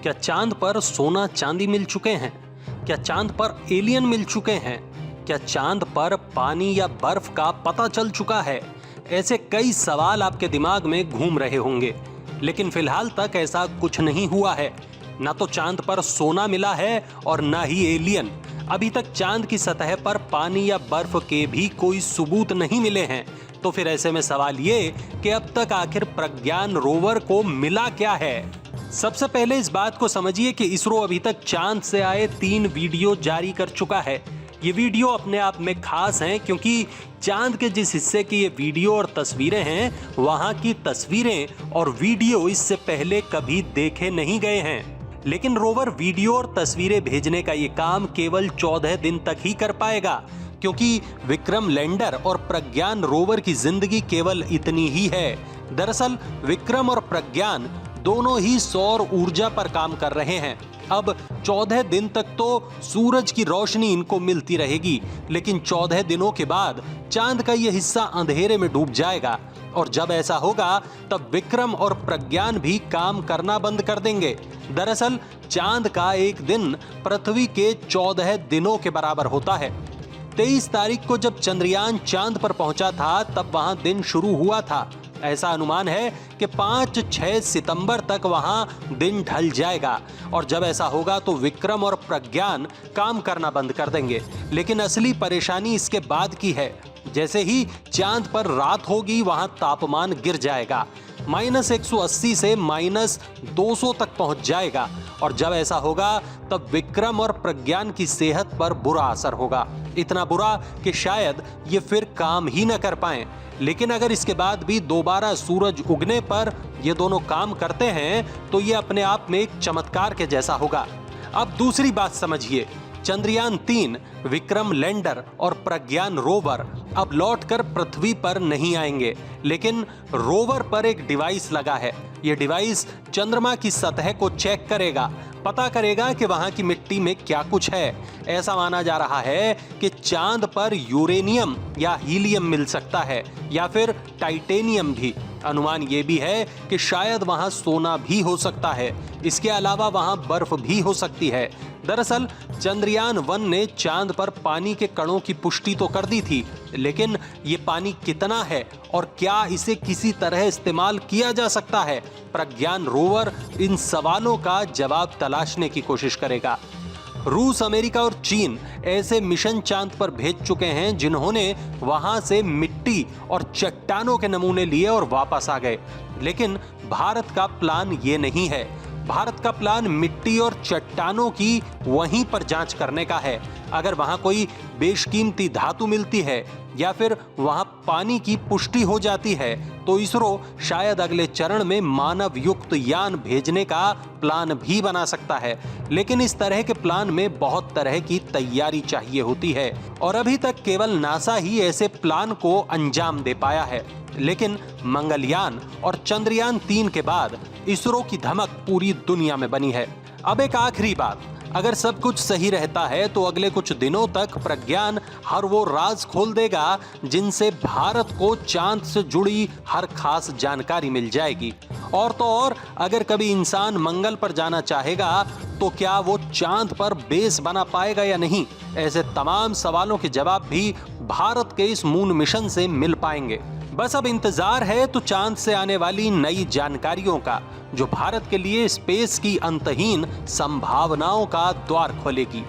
क्या चांद पर सोना चांदी मिल चुके हैं? क्या चांद पर एलियन मिल चुके हैं? क्या चांद पर पानी या बर्फ का पता चल चुका है? ऐसे कई सवाल आपके दिमाग में घूम रहे होंगे, लेकिन फिलहाल तक ऐसा कुछ नहीं हुआ है। ना तो चांद पर सोना मिला है और ना ही एलियन। अभी तक चांद की सतह पर पानी या बर्फ के भी कोई सबूत नहीं मिले हैं। तो फिर ऐसे में सवाल ये कि अब तक आखिर प्रज्ञान रोवर को मिला क्या है? सबसे पहले इस बात को समझिए कि इसरो अभी तक चांद से आए 3 वीडियो जारी कर चुका है। ये वीडियो अपने आप में खास हैं क्योंकि चांद के जिस हिस्से की ये वीडियो और तस्वीरें हैं, वहां की तस्वीरें और वीडियो इससे पहले कभी देखे नहीं गए हैं। लेकिन रोवर वीडियो और तस्वीरें भेजने का ये काम केवल 14 दिन तक ही कर पाएगा, क्योंकि विक्रम लैंडर और प्रज्ञान रोवर की जिंदगी केवल इतनी ही है। दरअसल विक्रम और प्रज्ञान दोनों ही सौर ऊर्जा पर काम कर रहे हैं। अब 14 दिन तक तो सूरज की रोशनी इनको मिलती रहेगी, लेकिन 14 दिनों के बाद चांद का यह हिस्सा अंधेरे में डूब जाएगा और जब ऐसा होगा तब विक्रम और प्रज्ञान भी काम करना बंद कर देंगे। दरअसल चांद का एक दिन पृथ्वी के 14 दिनों के बराबर होता है। 23 तारीख को जब चंद्रयान चांद पर पहुंचा था, तब वहां दिन शुरू हुआ था। ऐसा अनुमान है कि 5-6 सितंबर तक वहां दिन ढल जाएगा और जब ऐसा होगा तो विक्रम और प्रज्ञान काम करना बंद कर देंगे। लेकिन असली परेशानी इसके बाद की है। जैसे ही चांद पर रात होगी, वहां तापमान गिर जाएगा, -180 से -200 तक पहुंच जाएगा और जब ऐसा होगा तब विक्रम और प्रज्ञान की सेहत पर बुरा असर होगा। इतना बुरा कि शायद ये फिर काम ही न कर पाएं। लेकिन अगर इसके बाद भी दोबारा सूरज उगने पर ये दोनों काम करते हैं तो ये अपने आप में एक चमत्कार के जैसा होगा। अब दूसरी बात समझिए, चंद्रयान 3, विक्रम लैंडर और प्रज्ञान रोवर अब लौटकर पृथ्वी पर नहीं आएंगे, लेकिन रोवर पर एक डिवाइस लगा है। यह डिवाइस चंद्रमा की सतह को चेक करेगा, पता करेगा कि वहां की मिट्टी में क्या कुछ है। ऐसा माना जा रहा है कि चांद पर यूरेनियम या हीलियम मिल सकता है या फिर टाइटेनियम भी। अनुमान ये भी है कि शायद वहां सोना भी हो सकता है। इसके अलावा वहां बर्फ भी हो सकती है। दरअसल चंद्रयान 1 ने चांद पर पानी के कणों की पुष्टि तो कर दी थी, लेकिन ये पानी कितना है और क्या इसे किसी तरह इस्तेमाल किया जा सकता है? प्रज्ञान रोवर इन सवालों का जवाब तलाशने की कोशिश करेगा। रूस, अमेरिका और चीन ऐसे मिशन चांद पर भेज चुके हैं जिन्होंने वहां से मिट्टी और चट्टानों के नमूने लिए और वापस आ गए। लेकिन भारत का प्लान ये नहीं है। भारत का प्लान मिट्टी और चट्टानों की वहीं पर जांच करने का है। अगर वहां कोई बेशकीमती धातु मिलती है या फिर वहां पानी की पुष्टि हो जाती है तो इसरो शायद अगले चरण में मानव युक्त यान भेजने का प्लान भी बना सकता है। लेकिन इस तरह के प्लान में बहुत तरह की तैयारी चाहिए होती है और अभी तक केवल नासा ही ऐसे प्लान को अंजाम दे पाया है। लेकिन मंगलयान और चंद्रयान 3 के बाद इसरो की धमक पूरी दुनिया में बनी है। अब एक आखिरी बात, अगर सब कुछ सही रहता है तो अगले कुछ दिनों तक प्रज्ञान हर वो राज खोल देगा जिनसे भारत को चांद से जुड़ी हर खास जानकारी मिल जाएगी। और तो और, अगर कभी इंसान मंगल पर जाना चाहेगा तो क्या वो चांद पर बेस बना पाएगा या नहीं? ऐसे तमाम सवालों के जवाब भी भारत के इस मून मिशन से मिल पाएंगे। बस अब इंतजार है तो चांद से आने वाली नई जानकारियों का, जो भारत के लिए स्पेस की अंतहीन संभावनाओं का द्वार खोलेगी।